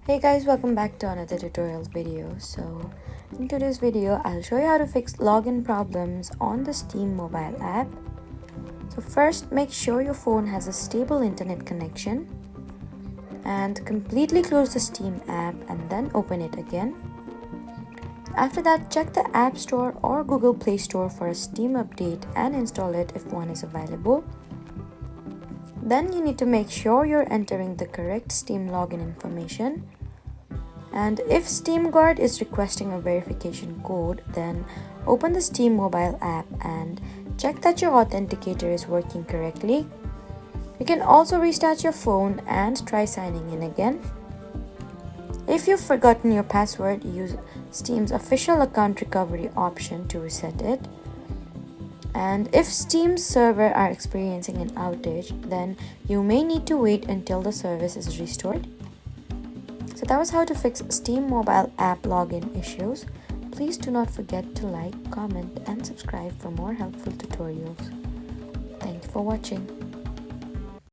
Hey guys, welcome back to another tutorial video. So in today's video I'll show you how to fix login problems on the Steam mobile app. So first, make sure your phone has a stable internet connection and completely close the Steam app and then open it again. After that, check the App Store or Google Play Store for a Steam update and install it if one is available. Then you need to make sure you're entering the correct Steam login information. And if Steam Guard is requesting a verification code, then open the Steam mobile app and check that your authenticator is working correctly. You can also restart your phone and try signing in again. If you've forgotten your password, use Steam's official account recovery option to reset it. And if Steam's server are experiencing an outage, then you may need to wait until the service is restored. So that was how to fix Steam mobile app login issues. Please do not forget to like, comment and subscribe for more helpful tutorials. Thank you for watching.